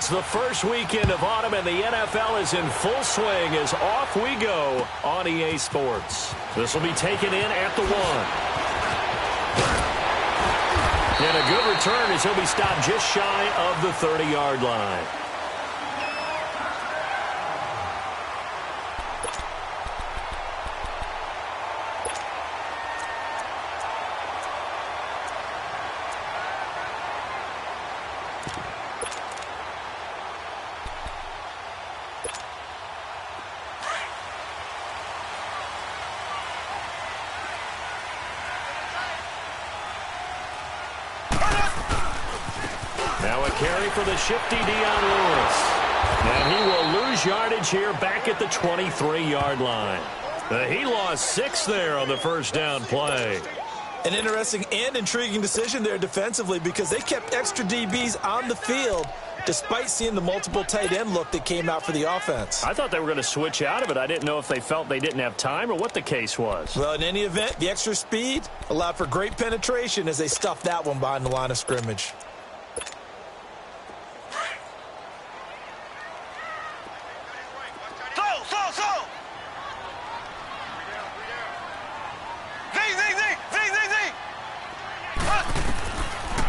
It's the first weekend of autumn, and the NFL is in full swing as off we go on EA Sports. This will be taken in at the 1. And a good return as he'll be stopped just shy of the 30-yard line. Now a carry for the shifty Dion Lewis. And he will lose yardage here back at the 23-yard line. He lost 6 there on the first down play. An interesting and intriguing decision there defensively because they kept extra DBs on the field despite seeing the multiple tight end look that came out for the offense. I thought they were going to switch out of it. I didn't know if they felt they didn't have time or what the case was. Well, in any event, the extra speed allowed for great penetration as they stuffed that one behind the line of scrimmage.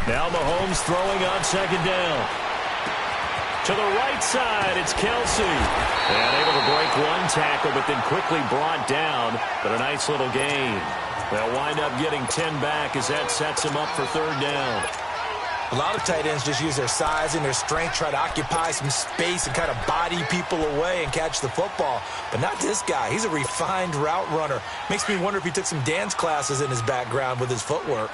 Now Mahomes throwing on second down. To the right side, it's Kelsey. And able to break one tackle, but then quickly brought down. But a nice little gain. They'll wind up getting 10 back as that sets him up for third down. A lot of tight ends just use their size and their strength, try to occupy some space and kind of body people away and catch the football. But not this guy. He's a refined route runner. Makes me wonder if he took some dance classes in his background with his footwork.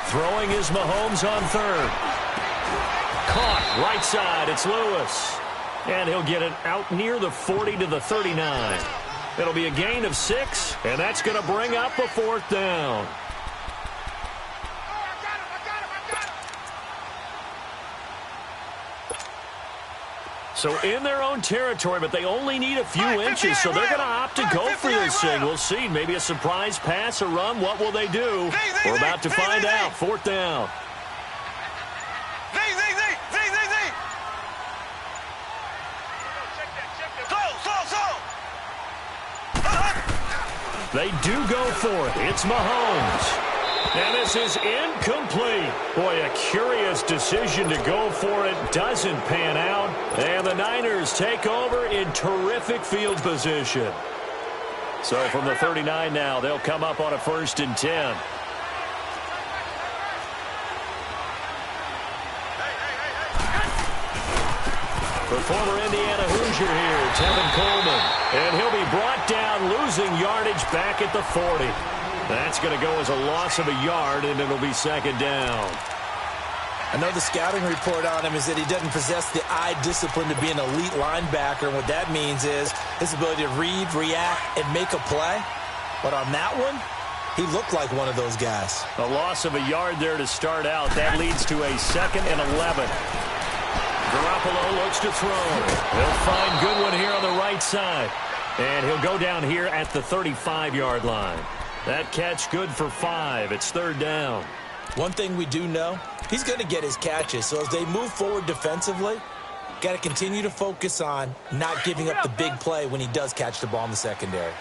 Throwing is Mahomes on third. Caught right side. It's Lewis. And he'll get it out near the 40 to the 39. It'll be a gain of 6, and that's going to bring up a fourth down. So in their own territory, but they only need a few inches, so they're going to opt to go for this thing. We'll see. Maybe a surprise pass or run. What will they do? We're about to find out. Fourth down. They do go for it. It's Mahomes. And this is incomplete. Boy, a curious decision to go for it. Doesn't pan out. And the Niners take over in terrific field position. So from the 39 now, they'll come up on a 1st and 10. The former Indiana Hoosier here, Tevin Coleman. And he'll be brought down, losing yardage back at the 40. That's going to go as a loss of a yard, and it'll be second down. I know the scouting report on him is that he doesn't possess the eye discipline to be an elite linebacker. And what that means is his ability to read, react, and make a play. But on that one, he looked like one of those guys. A loss of a yard there to start out. That leads to a 2nd and 11. Garoppolo looks to throw. He'll find Goodwin here on the right side. And he'll go down here at the 35-yard line. That catch good for 5. It's third down. One thing we do know, he's going to get his catches. So as they move forward defensively, got to continue to focus on not giving up the big play when he does catch the ball in the secondary.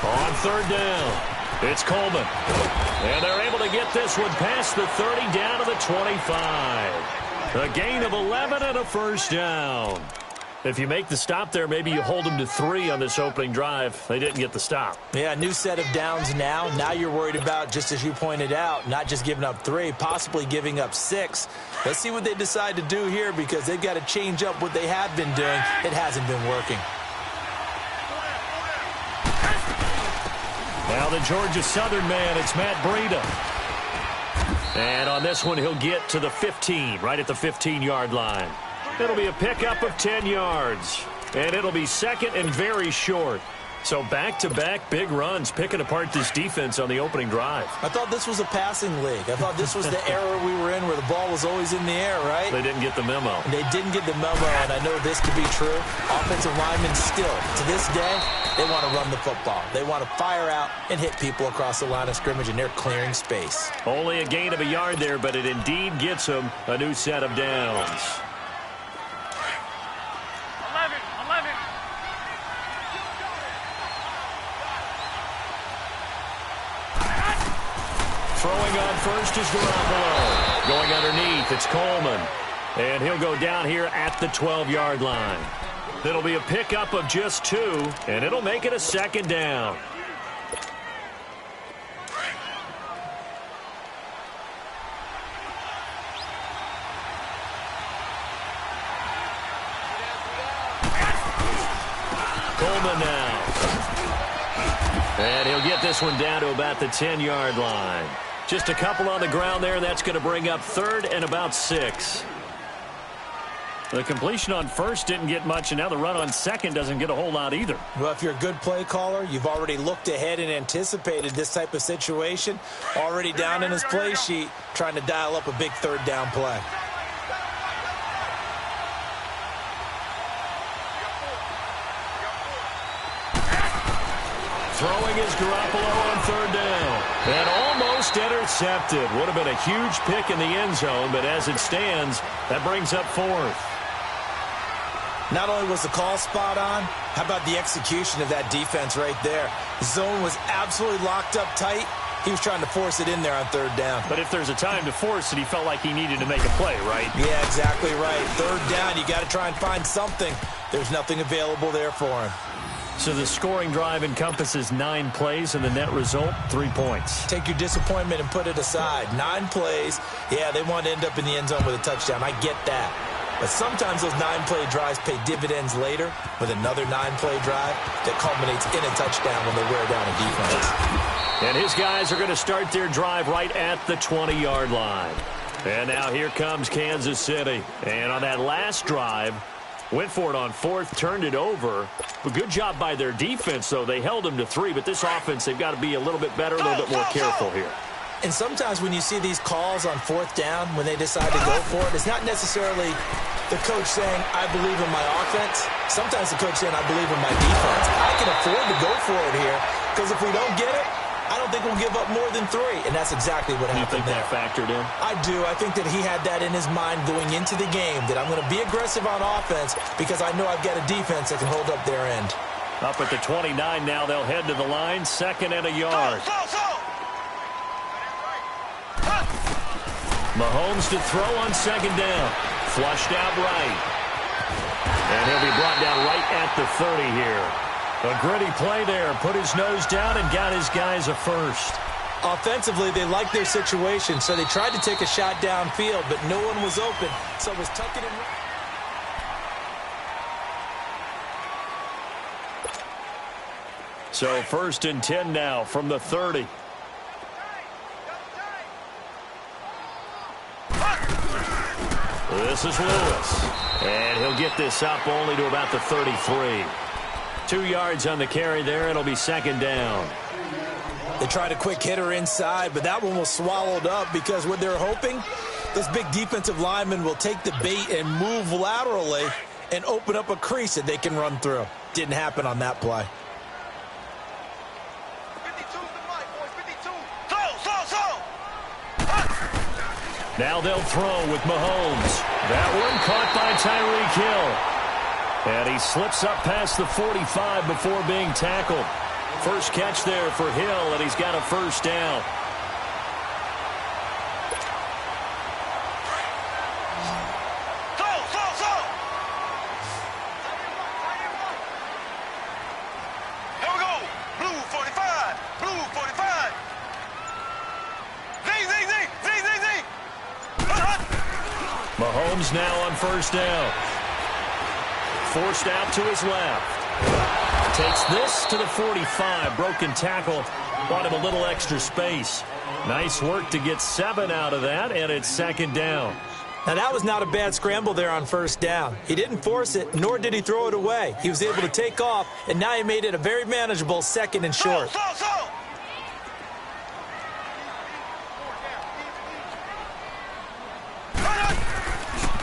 On third down, it's Coleman. And they're able to get this one past the 30 down to the 25. A gain of 11 and a first down. If you make the stop there, maybe you hold them to 3 on this opening drive. They didn't get the stop. Yeah, new set of downs now. Now you're worried about, just as you pointed out, not just giving up 3, possibly giving up 6. Let's see what they decide to do here because they've got to change up what they have been doing. It hasn't been working. Now the Georgia Southern man, it's Matt Breida. And on this one, he'll get to the 15, right at the 15-yard line. It'll be a pickup of 10 yards. And it'll be 2nd and very short. So back-to-back big runs, picking apart this defense on the opening drive. I thought this was a passing league. I thought this was the era we were in where the ball was always in the air, right? They didn't get the memo. They didn't get the memo, and I know this to be true. Offensive linemen still, to this day, they want to run the football. They want to fire out and hit people across the line of scrimmage, and they're clearing space. Only a gain of a yard there, but it indeed gets them a new set of downs. 11. Throwing on first is Garoppolo. Going underneath, it's Coleman. And he'll go down here at the 12-yard line. It'll be a pickup of just 2, and it'll make it a second down. Coleman now. And he'll get this one down to about the 10-yard line. Just a couple on the ground there, and that's going to bring up 3rd and about 6. The completion on first didn't get much, and now the run on second doesn't get a whole lot either. Well, if you're a good play caller, you've already looked ahead and anticipated this type of situation. Already down in his play sheet, trying to dial up a big 3rd down play. Throwing is Garoppolo on 3rd down. And almost intercepted. Would have been a huge pick in the end zone, but as it stands, that brings up 4th. Not only was the call spot on, how about the execution of that defense right there? The zone was absolutely locked up tight. He was trying to force it in there on 3rd down. But if there's a time to force it, he felt like he needed to make a play, right? Yeah, exactly right. 3rd down, you got to try and find something. There's nothing available there for him. So the scoring drive encompasses 9 plays, and the net result, 3 points. Take your disappointment and put it aside. 9 plays. Yeah, they want to end up in the end zone with a touchdown. I get that. But sometimes those 9-play drives pay dividends later with another 9-play drive that culminates in a touchdown when they wear down a defense. And his guys are going to start their drive right at the 20-yard line. And now here comes Kansas City. And on that last drive, went for it on 4th, turned it over. But good job by their defense, though. They held them to 3, but this offense, they've got to be a little bit better, a little bit more careful here. And sometimes when you see these calls on 4th down, when they decide to go for it, it's not necessarily the coach saying, I believe in my offense. Sometimes the coach saying, I believe in my defense. I can afford to go for it here, because if we don't get it, I don't think we'll give up more than 3. And that's exactly what happened there. You think that factored in? I do. I think that he had that in his mind going into the game, that I'm going to be aggressive on offense because I know I've got a defense that can hold up their end. Up at the 29 now, they'll head to the line, 2nd and a yard. Mahomes to throw on 2nd down. Flushed out right. And he'll be brought down right at the 30 here. A gritty play there. Put his nose down and got his guys a first. Offensively, they liked their situation, so they tried to take a shot downfield, but no one was open, so it was tucking and... So 1st and 10 now from the 30. This is Lewis. And he'll get this up only to about the 33. 2 yards on the carry there. It'll be 2nd down. They tried a quick hitter inside, but that one was swallowed up because what they're hoping, this big defensive lineman will take the bait and move laterally and open up a crease that they can run through. Didn't happen on that play. Now they'll throw with Mahomes. That one caught by Tyreek Hill. And he slips up past the 45 before being tackled. First catch there for Hill, and he's got a 1st down. Here we go. Blue 45. Blue 45. Zing, zing, zing. Zing, zing, zing. Mahomes now on 1st down. Forced out to his left. Takes this to the 45. Broken tackle. Bought him a little extra space. Nice work to get 7 out of that, and it's 2nd down. Now, that was not a bad scramble there on first down. He didn't force it, nor did he throw it away. He was able to take off, and now he made it a very manageable 2nd and short.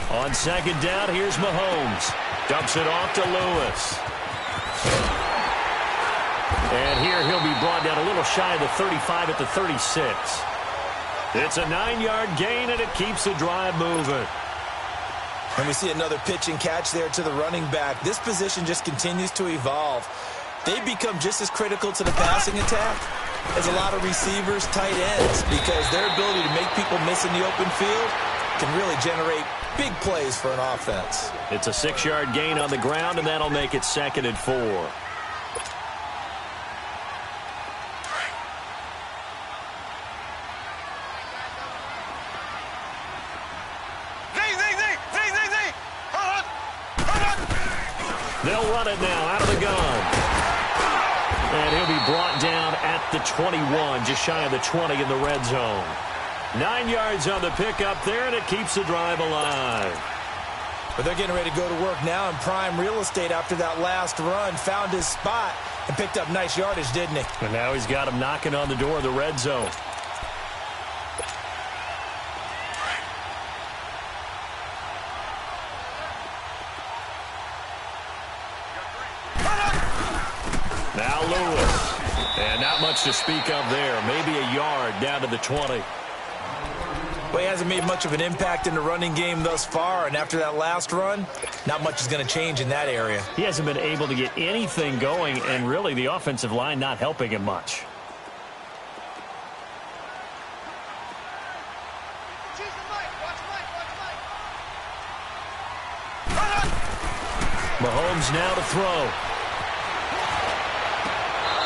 On 2nd down, here's Mahomes. Dumps it off to Lewis. And here he'll be brought down a little shy of the 35 at the 36. It's a 9-yard gain, and it keeps the drive moving. And we see another pitch and catch there to the running back. This position just continues to evolve. They become just as critical to the passing attack as a lot of receivers, tight ends, because their ability to make people miss in the open field can really generate big plays for an offense. It's a 6-yard gain on the ground, and that'll make it 2nd and 4. They'll run it now out of the gun. And he'll be brought down at the 21, just shy of the 20 in the red zone. 9 yards on the pickup there, and it keeps the drive alive. But they're getting ready to go to work now in prime real estate after that last run. Found his spot and picked up nice yardage, didn't he? And now he's got him knocking on the door of the red zone. Now Lewis. And not much to speak of there. Maybe a yard down to the 20. Well, he hasn't made much of an impact in the running game thus far, and after that last run, not much is going to change in that area. He hasn't been able to get anything going, and really the offensive line not helping him much. Mahomes now to throw.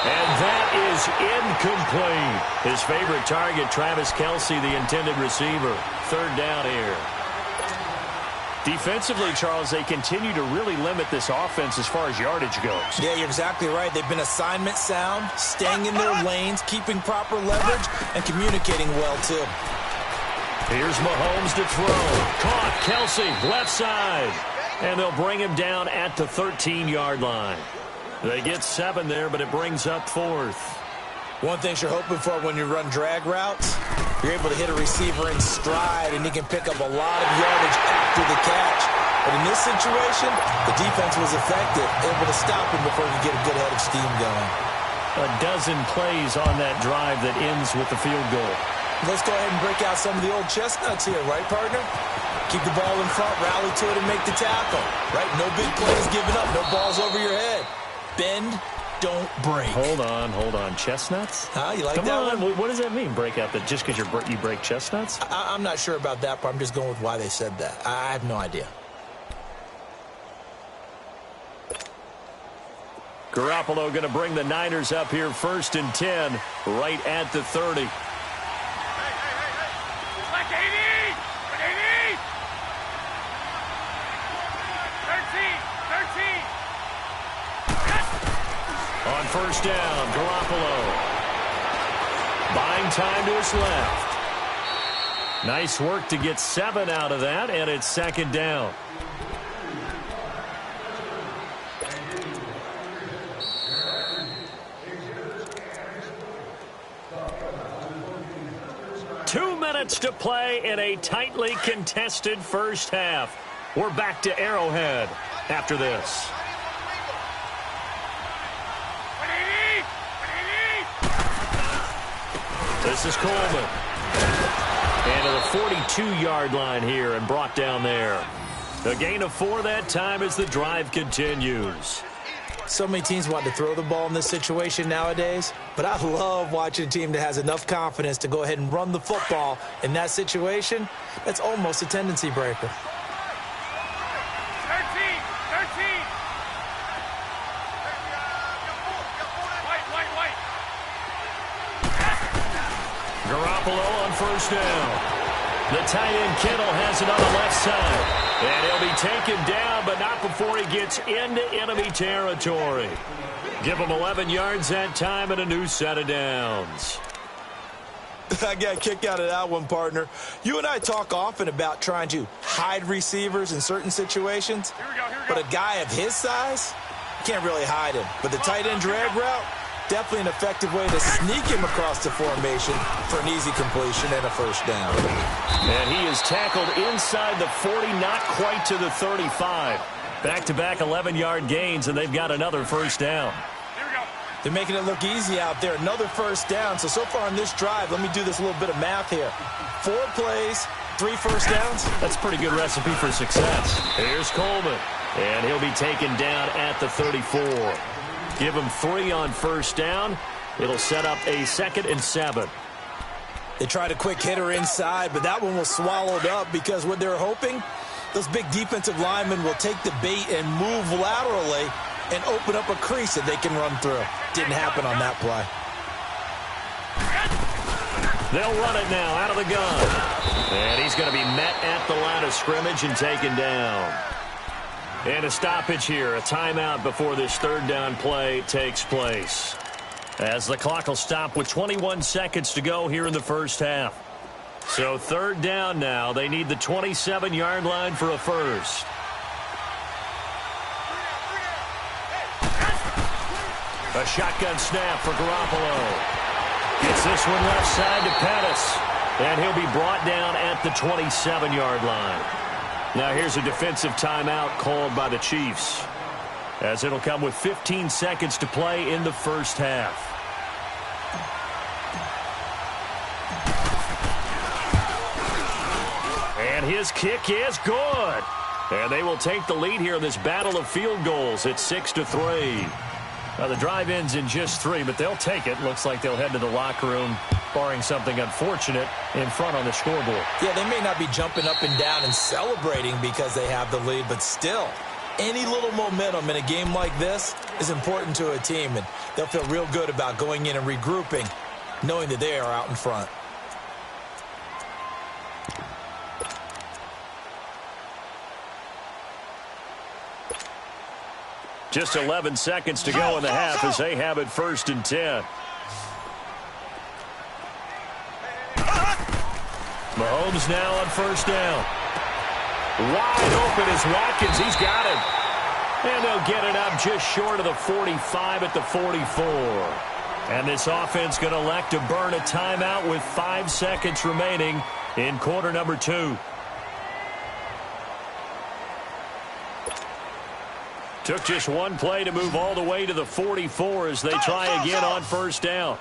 And that is incomplete. His favorite target, Travis Kelce, the intended receiver. 3rd down here. Defensively, Charles, they continue to really limit this offense as far as yardage goes. Yeah, you're exactly right. They've been assignment sound, staying in their lanes, keeping proper leverage, and communicating well, too. Here's Mahomes to throw. Caught. Kelce, left side. And they'll bring him down at the 13-yard line. They get 7 there, but it brings up 4th. One thing you're hoping for when you run drag routes, you're able to hit a receiver in stride, and he can pick up a lot of yardage after the catch. But in this situation, the defense was effective, able to stop him before he could get a good head of steam going. A dozen plays on that drive that ends with the field goal. Let's go ahead and break out some of the old chestnuts here, right, partner? Keep the ball in front, rally to it, and make the tackle. Right? No big plays given up, no balls over your head. Bend, don't break. Hold on. Chestnuts? You like Come that on. one? What does that mean, break out? That just because you break chestnuts? I'm not sure about that, but I'm just going with why they said that. I have no idea. Garoppolo going to bring the Niners up here 1st and 10, right at the 30. On 1st down, Garoppolo. Buying time to his left. Nice work to get 7 out of that, and it's 2nd down. Two minutes to play in a tightly contested first half. We're back to Arrowhead after this. This is Coleman. And to the 42-yard line here and brought down there. A gain of 4 that time as the drive continues. So many teams want to throw the ball in this situation nowadays, but I love watching a team that has enough confidence to go ahead and run the football in that situation. That's almost a tendency breaker. 13. White. Garoppolo on 1st down. The tight end Kittle has it on the left side. And he'll be taken down, but not before he gets into enemy territory. Give him 11 yards that time and a new set of downs. I got a kick out of that one, partner. You and I talk often about trying to hide receivers in certain situations. But a guy of his size, can't really hide him. But the tight end drag route, definitely an effective way to sneak him across the formation for an easy completion and a first down. And he is tackled inside the 40, not quite to the 35. Back-to-back 11-yard gains, and they've got another first down. They're making it look easy out there. Another first down. So far on this drive, let me do this little bit of math here. 4 plays, 3 first downs. That's a pretty good recipe for success. Here's Coleman, and he'll be taken down at the 34. Give him 3 on first down. It'll set up a 2nd and 7. They tried a quick hitter inside, but that one was swallowed up because what they're hoping, those big defensive linemen will take the bait and move laterally and open up a crease that they can run through. Didn't happen on that play. They'll run it now out of the gun. And he's going to be met at the line of scrimmage and taken down. And a stoppage here, a timeout before this third down play takes place. As the clock will stop with 21 seconds to go here in the first half. So third down now. They need the 27-yard line for a first. A shotgun snap for Garoppolo. Gets this one left side to Pettis. And he'll be brought down at the 27-yard line. Now here's a defensive timeout called by the Chiefs, as it'll come with 15 seconds to play in the first half. And his kick is good. And they will take the lead here in this battle of field goals at 6-3. Now the drive ends in just 3, but they'll take it. Looks like they'll head to the locker room, barring something unfortunate, in front on the scoreboard. Yeah, they may not be jumping up and down and celebrating because they have the lead, but still, any little momentum in a game like this is important to a team, and they'll feel real good about going in and regrouping, knowing that they are out in front. Just 11 seconds to go in the half as they have it 1st and 10. Mahomes now on first down. Wide open is Watkins. He's got it. And they'll get it up just short of the 45 at the 44. And this offense going to elect to burn a timeout with 5 seconds remaining in quarter number 2. Took just one play to move all the way to the 44 as they try again on first down.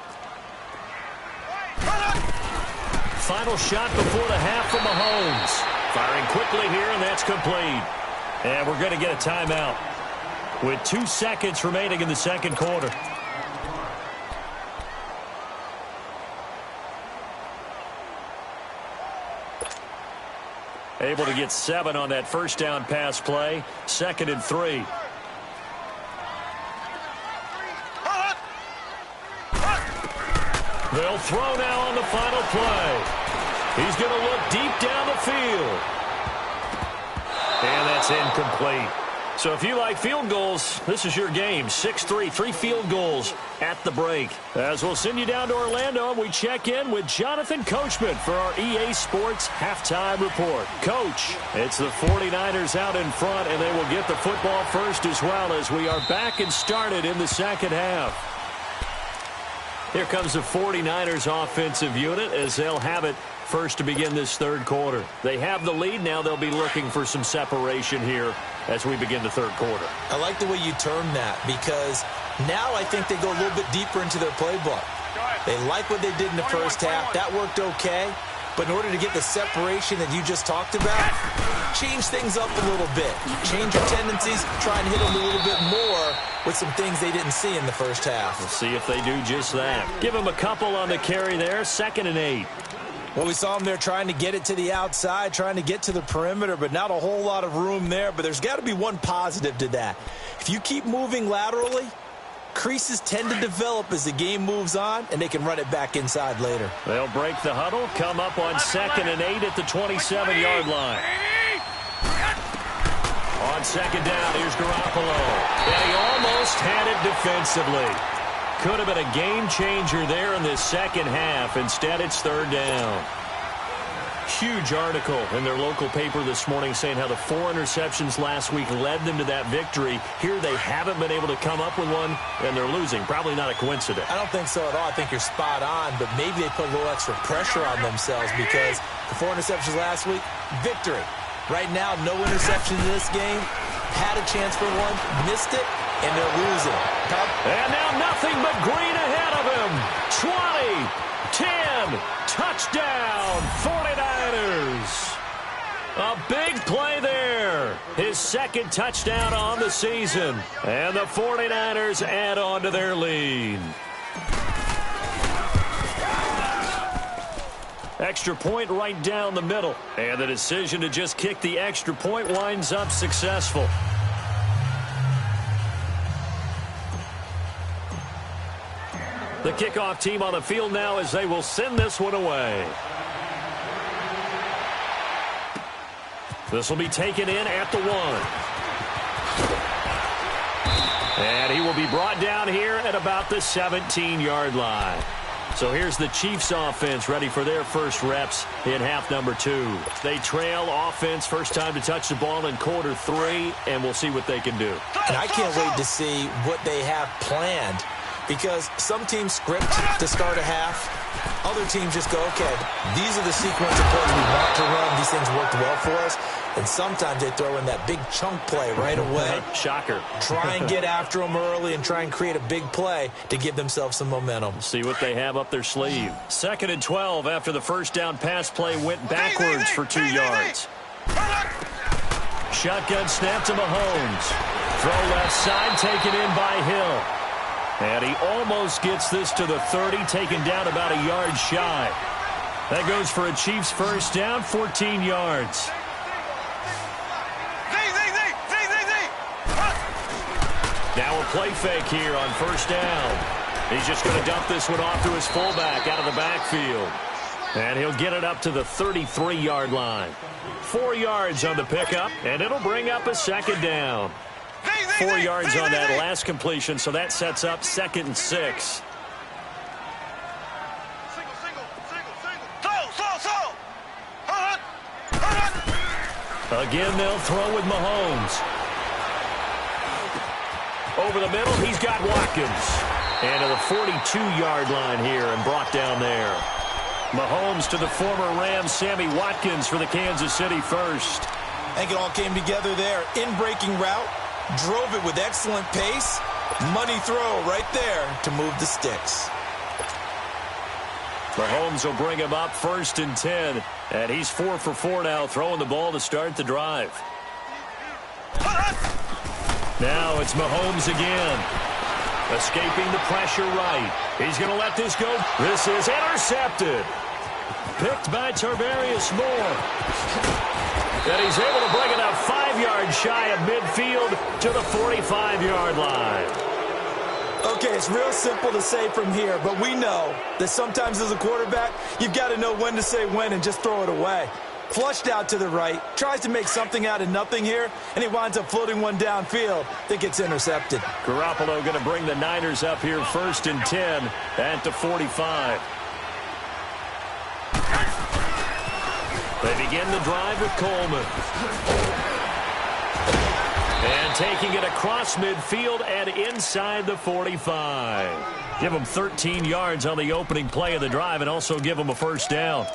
Final shot before the half from Mahomes. Firing quickly here, and that's complete. And we're going to get a timeout with 2 seconds remaining in the second quarter. Able to get 7 on that first down pass play. 2nd and 3. They'll throw now on the final play. He's going to look deep down the field. And that's incomplete. So if you like field goals, this is your game. 6-3, 3 field goals at the break. As we'll send you down to Orlando, we check in with Jonathan Coachman for our EA Sports Halftime Report. Coach, it's the 49ers out in front, and they will get the football first as well as we are back and started in the second half. Here comes the 49ers offensive unit as they'll have it first to begin this third quarter. They have the lead. Now they'll be looking for some separation here as we begin the third quarter. I like the way you term that because now I think they go a little bit deeper into their playbook. They like what they did in the first half. That worked okay. But in order to get the separation that you just talked about, change things up a little bit. Change your tendencies, try and hit them a little bit more with some things they didn't see in the first half. We'll see if they do just that. Give them a couple on the carry there, 2nd and 8. Well, we saw them there trying to get it to the outside, trying to get to the perimeter, but not a whole lot of room there. But there's got to be one positive to that. If you keep moving laterally, creases tend to develop as the game moves on, and they can run it back inside later. They'll break the huddle, come up on 2nd and 8 at the 27-yard line. On 2nd down, here's Garoppolo. And he almost had it defensively. Could have been a game changer there in this second half. Instead, it's third down. Huge article in their local paper this morning saying how the 4 interceptions last week led them to that victory. Here they haven't been able to come up with one, and they're losing. Probably not a coincidence. I don't think so at all. I think you're spot on, but maybe they put a little extra pressure on themselves because the 4 interceptions last week, victory. Right now, no interception in this game. Had a chance for one, missed it, and they're losing. And now nothing but green ahead of him. 20, 10, touchdown, 49ers. A big play there. His second touchdown on the season. And the 49ers add on to their lead. Extra point right down the middle. And the decision to just kick the extra point winds up successful. The kickoff team on the field now as they will send this one away. This will be taken in at the 1. And he will be brought down here at about the 17-yard line. So here's the Chiefs offense ready for their first reps in half number 2. They trail offense first time to touch the ball in quarter 3, and we'll see what they can do. And I can't wait to see what they have planned because some teams script to start a half. Other teams just go, okay, these are the sequence of plays we want to run. These things worked well for us. And sometimes they throw in that big chunk play right away. Shocker. Try and get after them early and try and create a big play to give themselves some momentum. See what they have up their sleeve. 2nd and 12 after the first down pass play went backwards for 2 yards. Shotgun snap to Mahomes. Throw left side taken in by Hill. And he almost gets this to the 30, taken down about a yard shy. That goes for a Chiefs first down, 14 yards. Now a play fake here on first down. He's just going to dump this one off to his fullback out of the backfield. And he'll get it up to the 33-yard line. 4 yards on the pickup, and it'll bring up a second down. 4 yards on that last completion, so that sets up 2nd and 6. Again, they'll throw with Mahomes. Over the middle, he's got Watkins. And to the 42-yard line here and brought down there. Mahomes to the former Rams, Sammy Watkins for the Kansas City first. I think it all came together there. In-breaking route, drove it with excellent pace. Money throw right there to move the sticks. Mahomes will bring him up 1st and 10. And he's 4 for 4 now, throwing the ball to start the drive. Now it's Mahomes again. Escaping the pressure right. He's going to let this go. This is intercepted. Picked by Tarvarius Moore. And he's able to bring it up 5 yards shy of midfield to the 45-yard line. Okay, it's real simple to say from here, but we know that sometimes as a quarterback, you've got to know when to say when and just throw it away. Flushed out to the right, tries to make something out of nothing here, and he winds up floating one downfield that gets intercepted. Garoppolo going to bring the Niners up here 1st and 10 at the 45. They begin the drive with Coleman. And taking it across midfield and inside the 45. Give them 13 yards on the opening play of the drive and also give them a first down.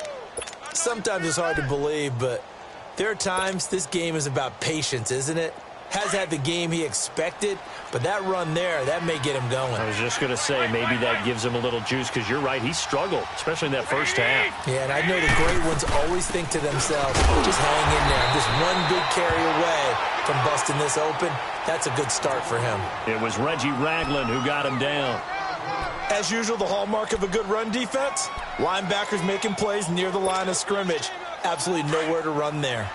Sometimes it's hard to believe, but there are times this game is about patience, isn't it? Has had the game he expected, but that run there, that may get him going. I was just going to say, maybe that gives him a little juice because you're right, he struggled, especially in that first half. Yeah, and I know the great ones always think to themselves, just hang in there. I'm just one big carry away from busting this open. That's a good start for him. It was Reggie Ragland who got him down. As usual, the hallmark of a good run defense, linebackers making plays near the line of scrimmage. Absolutely nowhere to run there.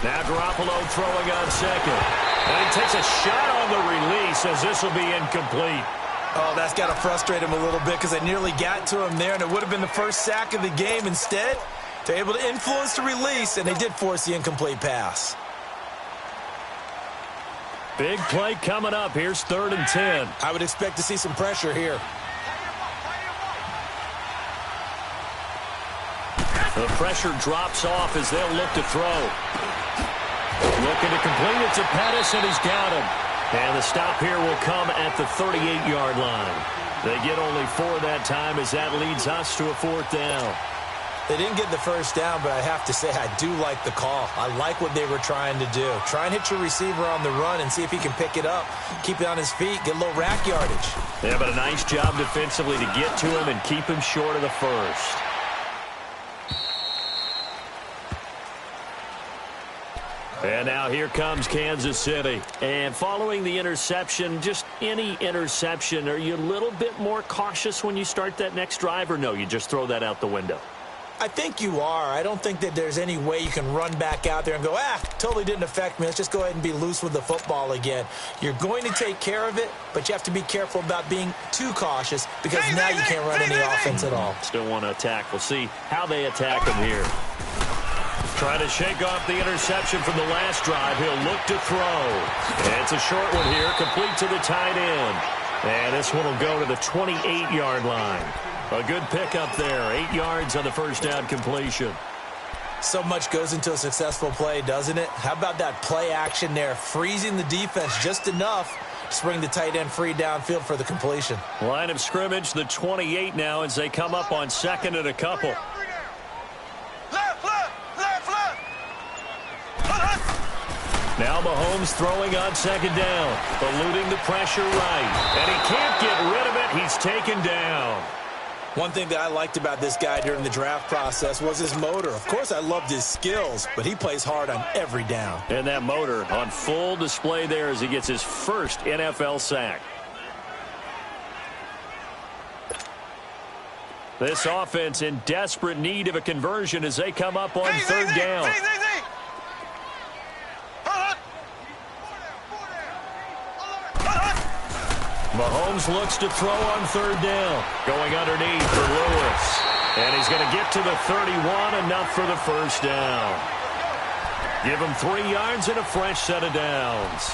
Now Garoppolo throwing on second. And he takes a shot on the release as this will be incomplete. Oh, that's got to frustrate him a little bit because they nearly got to him there, and it would have been the first sack of the game. Instead, they're able to influence the release, and they did force the incomplete pass. Big play coming up. Here's 3rd and 10. I would expect to see some pressure here. The pressure drops off as they'll look to throw. Looking to complete it to Pettis, and he's got him. And the stop here will come at the 38-yard line. They get only 4 that time as that leads us to a 4th down. They didn't get the first down, but I have to say I do like the call. I like what they were trying to do. Try and hit your receiver on the run and see if he can pick it up, keep it on his feet, get a little rack yardage. Yeah, but a nice job defensively to get to him and keep him short of the first. And now here comes Kansas City. And following the interception, just any interception, are you a little bit more cautious when you start that next drive, or no, you just throw that out the window? I think you are. I don't think that there's any way you can run back out there and go, totally didn't affect me. Let's just go ahead and be loose with the football again. You're going to take care of it, but you have to be careful about being too cautious because now you can't run any offense at all. Still want to attack. We'll see how they attack him here. Trying to shake off the interception from the last drive. He'll look to throw. And it's a short one here, complete to the tight end. And this one will go to the 28-yard line. A good pickup there. 8 yards on the first down completion. So much goes into a successful play, doesn't it? How about that play action there, freezing the defense just enough to bring the tight end free downfield for the completion. Line of scrimmage, the 28 now as they come up on 2nd and a couple. Now Mahomes throwing on 2nd down, eluding the pressure right. And he can't get rid of it. He's taken down. One thing that I liked about this guy during the draft process was his motor. Of course, I loved his skills, but he plays hard on every down. And that motor on full display there as he gets his first NFL sack. This offense in desperate need of a conversion as they come up on 3rd down. Mahomes looks to throw on 3rd down. Going underneath for Lewis. And he's going to get to the 31, enough for the first down. Give him 3 yards and a fresh set of downs.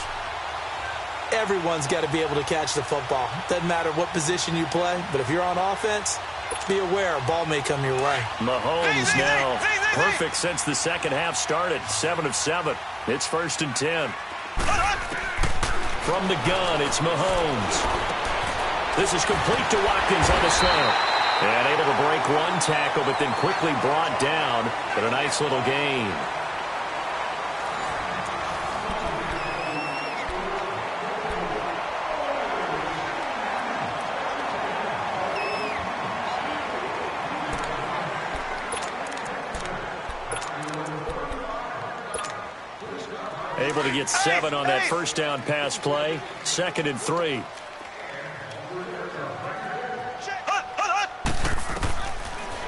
Everyone's got to be able to catch the football. Doesn't matter what position you play, but if you're on offense, be aware a ball may come your way. Mahomes now perfect since the second half started. 7 of 7. It's 1st and 10. From the gun, it's Mahomes. This is complete to Watkins on the slant. And able to break one tackle, but then quickly brought down. But a nice little gain. Able to get 7 on that first down pass play. 2nd and 3.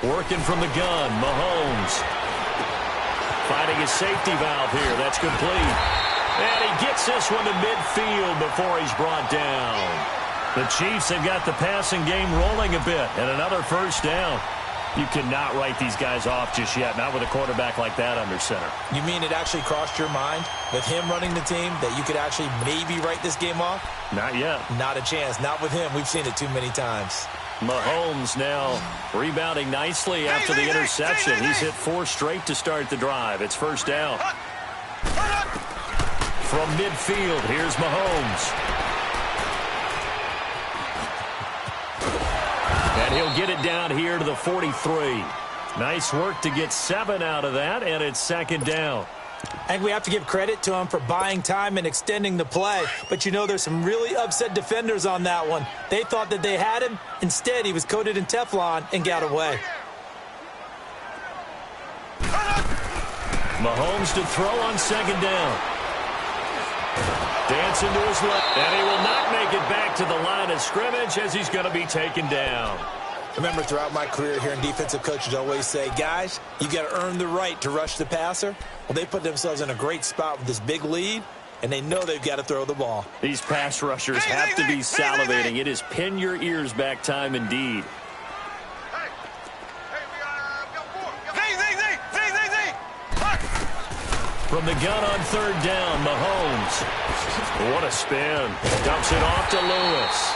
Working from the gun, Mahomes. Finding his safety valve here. That's complete. And he gets this one to midfield before he's brought down. The Chiefs have got the passing game rolling a bit. And another first down. You cannot write these guys off just yet, not with a quarterback like that under center. You mean it actually crossed your mind with him running the team that you could actually maybe write this game off? Not yet. Not a chance. Not with him. We've seen it too many times. Mahomes now rebounding nicely after the interception. He's hit 4 straight to start the drive. It's first down. From midfield, here's Mahomes. And he'll get it down here to the 43. Nice work to get 7 out of that, and it's 2nd down. I think we have to give credit to him for buying time and extending the play. But, you know, there's some really upset defenders on that one. They thought that they had him. Instead, he was coated in Teflon and got away. Mahomes to throw on 2nd down. Dancing to his left, and he will not make it back to the line of scrimmage as he's going to be taken down. Remember, throughout my career here in defensive coaches always say, guys, you got to earn the right to rush the passer. Well, they put themselves in a great spot with this big lead, and they know they've got to throw the ball. These pass rushers have to be salivating. It is pin your ears back time indeed. From the gun on third down, Mahomes. What a spin. Dumps it off to Lewis.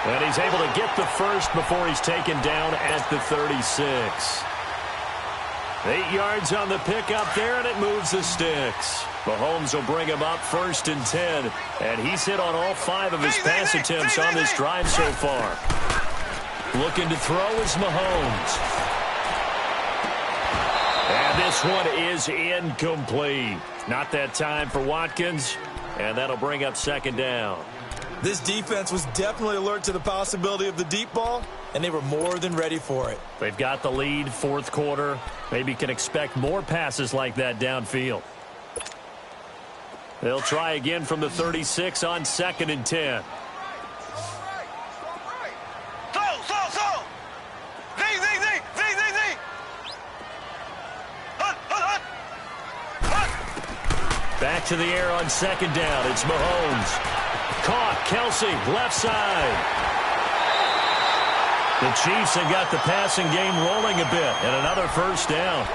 And he's able to get the first before he's taken down at the 36. 8 yards on the pickup there, and it moves the sticks. Mahomes will bring him up 1st and 10. And he's hit on all 5 of his pass attempts on this drive so far. Looking to throw is Mahomes. And this one is incomplete. Not that time for Watkins, and that'll bring up 2nd down. This defense was definitely alert to the possibility of the deep ball, and they were more than ready for it. They've got the lead, 4th quarter. Maybe can expect more passes like that downfield. They'll try again from the 36 on 2nd and 10. Back to the air on 2nd down. It's Mahomes. Caught. Kelsey, left side. The Chiefs have got the passing game rolling a bit, and another 1st down.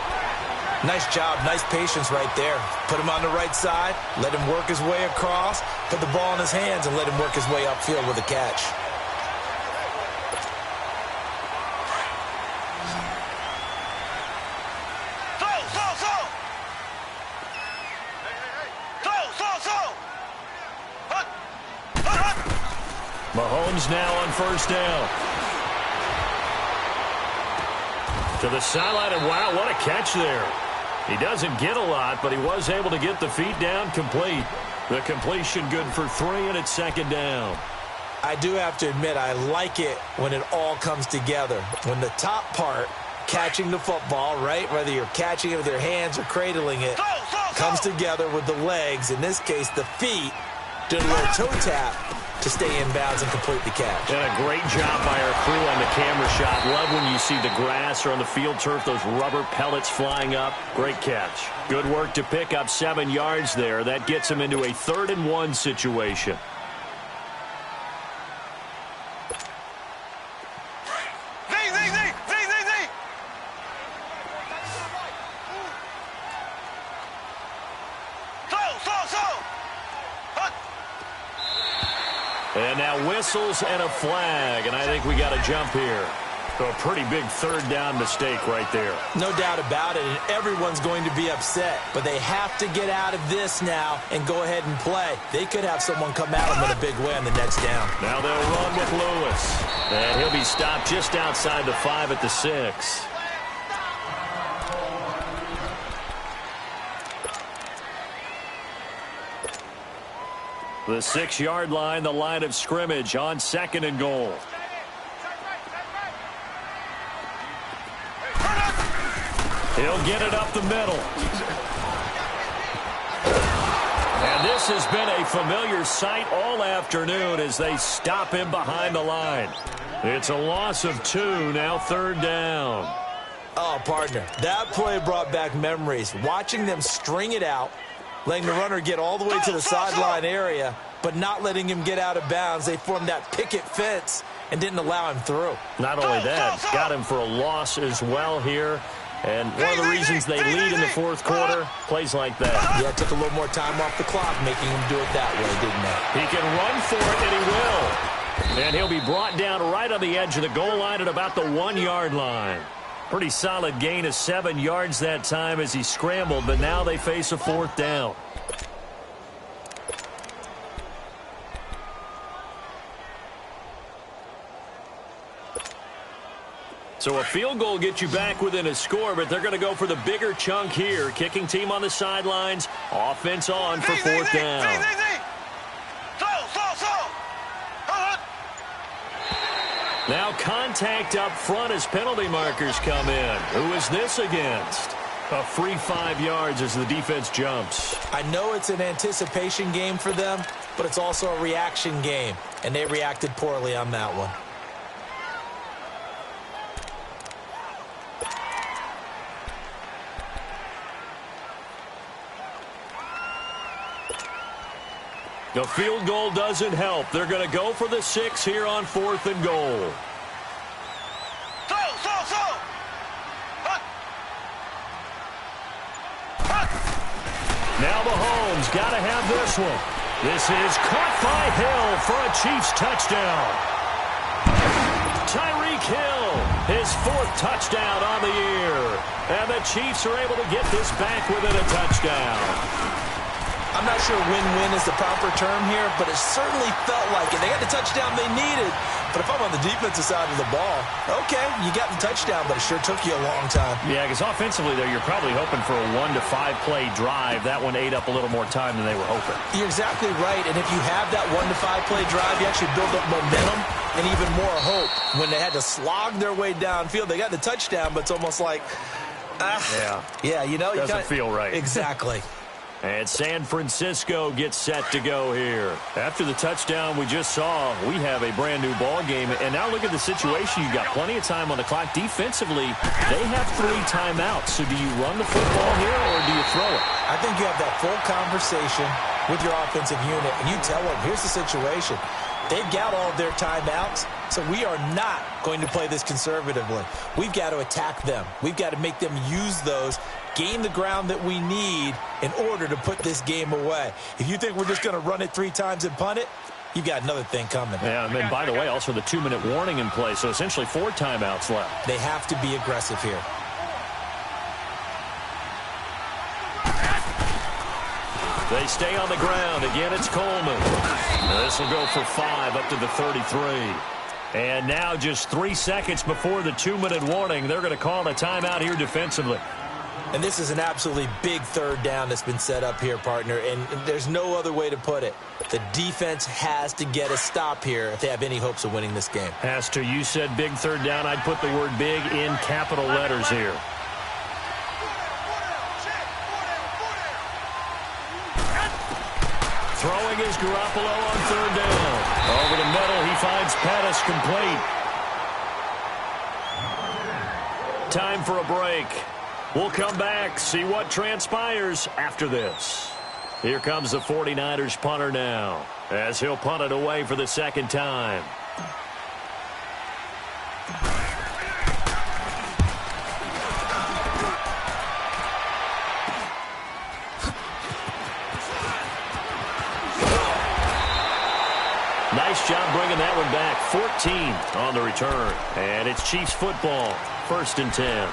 Nice job. Nice patience right there. Put him on the right side. Let him work his way across. Put the ball in his hands and let him work his way upfield with a catch. Mahomes now on 1st down. To the sideline, and wow, what a catch there. He doesn't get a lot, but he was able to get the feet down complete. The completion good for 3, and it's 2nd down. I do have to admit, I like it when it all comes together. When the top part, catching the football, right, whether you're catching it with your hands or cradling it, comes together with the legs, in this case the feet, doing a little toe tap to stay in bounds and complete the catch. And a great job by our crew on the camera shot. Love when you see the grass or on the field turf, those rubber pellets flying up. Great catch. Good work to pick up 7 yards there. That gets him into a 3rd and 1 situation. And now whistles and a flag, and I think we got a jump here. So a pretty big 3rd down mistake right there. No doubt about it, and everyone's going to be upset. But they have to get out of this now and go ahead and play. They could have someone come at them in a big way on the next down. Now they'll run with Lewis. And he'll be stopped just outside the 5 at the 6. The 6-yard line, the line of scrimmage on 2nd and goal. He'll get it up the middle. And this has been a familiar sight all afternoon as they stop him behind the line. It's a loss of 2, now 3rd down. Oh, partner, that play brought back memories. Watching them string it out, letting the runner get all the way to the sideline area, but not letting him get out of bounds. They formed that picket fence and didn't allow him through. Not only that, got him for a loss as well here. And one of the reasons they lead in the 4th quarter, plays like that. Yeah, it took a little more time off the clock, making him do it that way, didn't it? He can run for it, and he will. And he'll be brought down right on the edge of the goal line at about the 1-yard line. Pretty solid gain of 7 yards that time as he scrambled, but now they face a 4th down. So a field goal gets you back within a score, but they're going to go for the bigger chunk here. Kicking team on the sidelines, offense on for 4th down. Now contact up front as penalty markers come in. Who is this against? A free 5 yards as the defense jumps. I know it's an anticipation game for them, but it's also a reaction game, and they reacted poorly on that one. The field goal doesn't help. They're going to go for the 6 here on 4th and goal. Now Mahomes got to have this one. This is caught by Hill for a Chiefs touchdown. Tyreek Hill, his 4th touchdown on the year. And the Chiefs are able to get this back within a touchdown. I'm not sure win-win is the proper term here, but it certainly felt like it. They got the touchdown they needed. But if I'm on the defensive side of the ball, okay, you got the touchdown, but it sure took you a long time. Yeah, because offensively, though, you're probably hoping for a 1 to 5 play drive. That one ate up a little more time than they were hoping. You're exactly right, and if you have that 1 to 5 play drive, you actually build up momentum and even more hope. When they had to slog their way downfield, they got the touchdown, but it's almost like, yeah, you know, doesn't feel right. Exactly. And San Francisco gets set to go here. After the touchdown we just saw, we have a brand-new ball game. And now look at the situation. You've got plenty of time on the clock. Defensively, they have 3 timeouts. So do you run the football here or do you throw it? I think you have that full conversation with your offensive unit, and you tell them, here's the situation. They've got all of their timeouts, so we are not going to play this conservatively. We've got to attack them. We've got to make them use those, gain the ground that we need in order to put this game away. If you think we're just going to run it 3 times and punt it, you've got another thing coming. Yeah, and then, by the way, also the 2-minute warning in play, so essentially 4 timeouts left. They have to be aggressive here. They stay on the ground. Again, it's Coleman. This will go for 5 up to the 33. And now just 3 seconds before the 2-minute warning, they're going to call a timeout here defensively. And this is an absolutely big 3rd down that's been set up here, partner, and there's no other way to put it. The defense has to get a stop here if they have any hopes of winning this game. Has to. You said big 3rd down. I'd put the word big in capital letters here. Throwing is Garoppolo on 3rd down. Over the middle, he finds Pettis complete. Time for a break. We'll come back, see what transpires after this. Here comes the 49ers punter now, as he'll punt it away for the 2nd time. Nice job bringing that one back. 14 on the return. And it's Chiefs football. 1st and 10.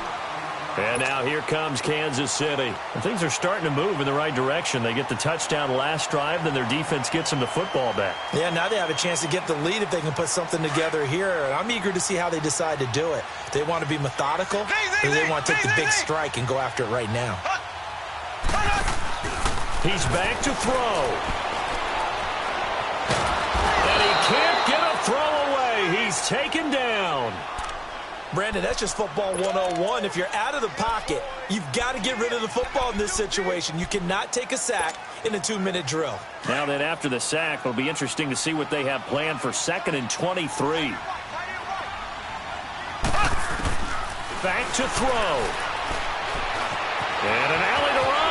And now here comes Kansas City. And things are starting to move in the right direction. They get the touchdown last drive, then their defense gets them the football back. Yeah, now they have a chance to get the lead if they can put something together here. And I'm eager to see how they decide to do it. They want to be methodical, or they want to take the big strike and go after it right now. He's back to throw. And he can't get a throw away. He's taken down. Brandon, that's just football 101. If you're out of the pocket, you've got to get rid of the football in this situation. You cannot take a sack in a 2-minute drill. Now then, after the sack, it'll be interesting to see what they have planned for 2nd and 23. Back to throw. And an alley to run.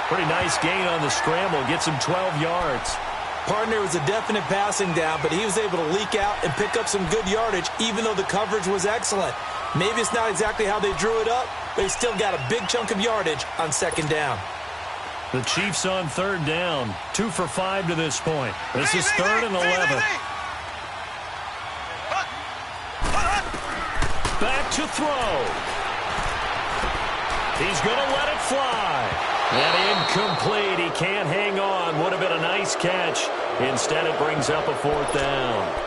Pretty nice gain on the scramble. Gets him 12 yards. Partner was a definite passing down, but he was able to leak out and pick up some good yardage, even though the coverage was excellent. Maybe it's not exactly how they drew it up, but he still got a big chunk of yardage on 2nd down. The Chiefs on 3rd down. 2 for 5 to this point. This is 3rd and 11. Back to throw. He's going to let it fly. And incomplete. He can't hang on. Would have been a nice catch. Instead, it brings up a 4th down.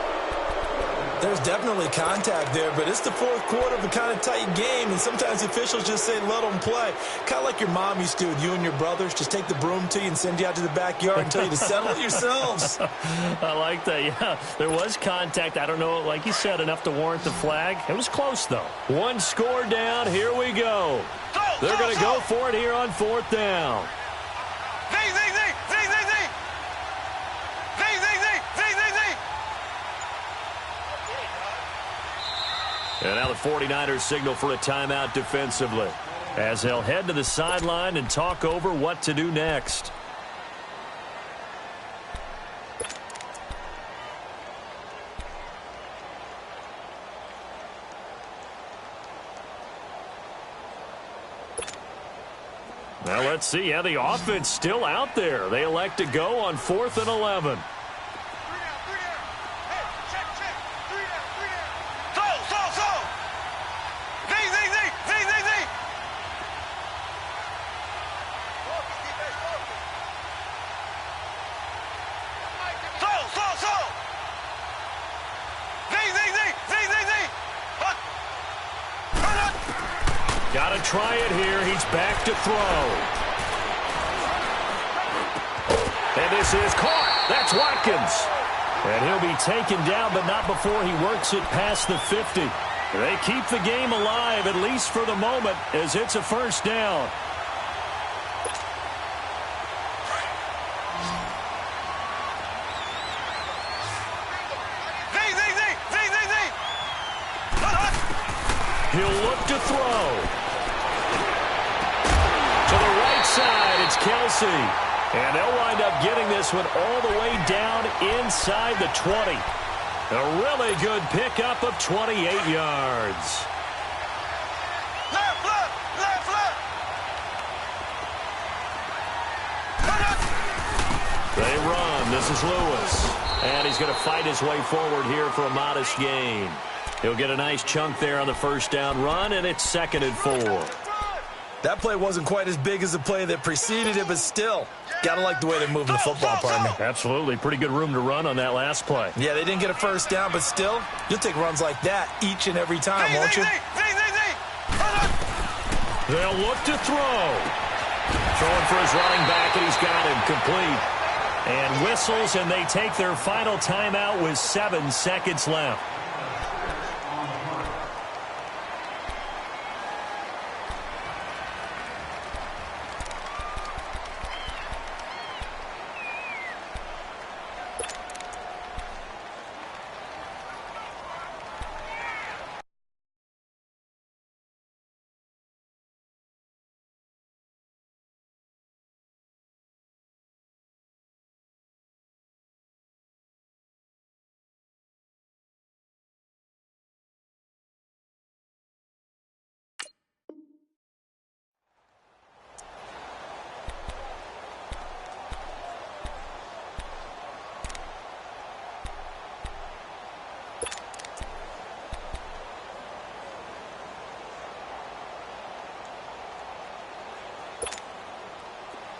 There's definitely contact there, but it's the 4th quarter of a kind of tight game, and sometimes officials just say let them play. Kind of like your mom used to with you and your brothers. Just take the broom to you and send you out to the backyard and tell you to settle it yourselves. I like that, yeah. There was contact. I don't know, like you said, enough to warrant the flag. It was close, though. 1 score down. Here we go. They're going to go for it here on 4th down. And now the 49ers signal for a timeout defensively, as they'll head to the sideline and talk over what to do next. Now let's see how the offense still out there. They elect to go on 4th and 11. Got to try it here. He's back to throw. And this is caught. That's Watkins. And he'll be taken down, but not before he works it past the 50. They keep the game alive, at least for the moment, as it's a first down. He'll look to throw. To the right side, it's Kelsey. And they'll wind up getting this one all the way down inside the 20. A really good pickup of 28 yards. Left. They run. This is Lewis. And he's going to fight his way forward here for a modest gain. He'll get a nice chunk there on the first down run, and it's 2nd and 4. That play wasn't quite as big as the play that preceded it, but still, got to like the way they're moving the football, partner. Absolutely. Pretty good room to run on that last play. Yeah, they didn't get a first down, but still, you'll take runs like that each and every time, won't you? They'll look to throw. Throwing for his running back, and he's got him complete. And whistles, and they take their final timeout with 7 seconds left.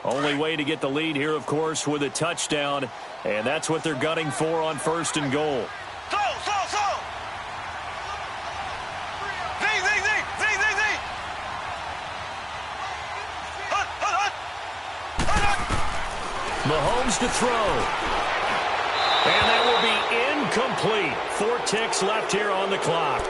Only way to get the lead here, of course, with a touchdown. And that's what they're gunning for on 1st and goal. Mahomes to throw. And that will be incomplete. 4 ticks left here on the clock.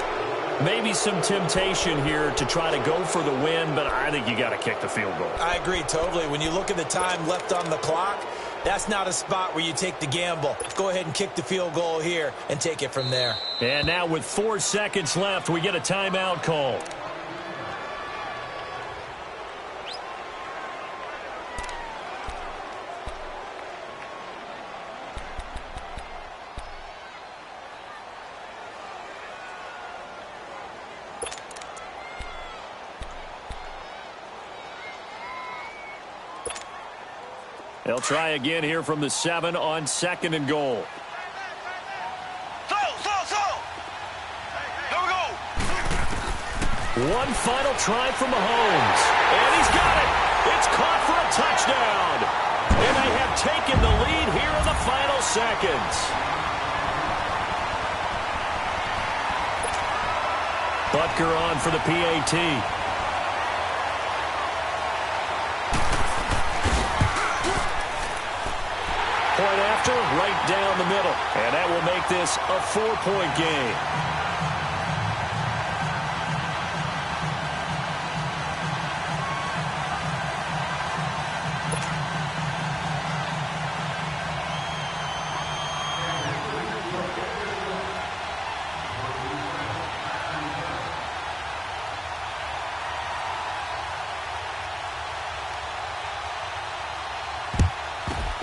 Maybe some temptation here to try to go for the win, but I think you got to kick the field goal. I agree totally. When you look at the time left on the clock, that's not a spot where you take the gamble. Go ahead and kick the field goal here and take it from there. And now with 4 seconds left, we get a timeout call. They'll try again here from the 7 on 2nd and goal. Here we go. One final try from Mahomes. And he's got it. It's caught for a touchdown. And they have taken the lead here in the final seconds. Butker on for the PAT. Point after, right down the middle. And that will make this a 4-point game.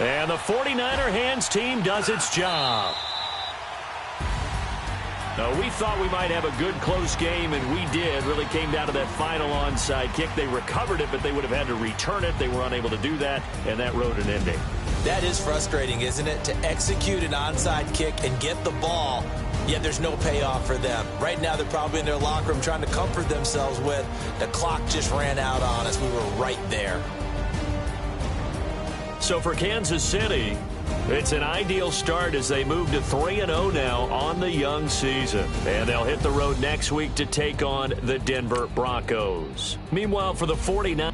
And the 49er hands team does its job. We thought we might have a good close game, and we did. Really came down to that final onside kick. They recovered it, but they would have had to return it. They were unable to do that, and that wrote an ending. That is frustrating, isn't it? To execute an onside kick and get the ball, yet there's no payoff for them. Right now, they're probably in their locker room trying to comfort themselves with, the clock just ran out on us. We were right there. So for Kansas City, it's an ideal start as they move to 3-0 now on the young season. And they'll hit the road next week to take on the Denver Broncos. Meanwhile, for the 49ers...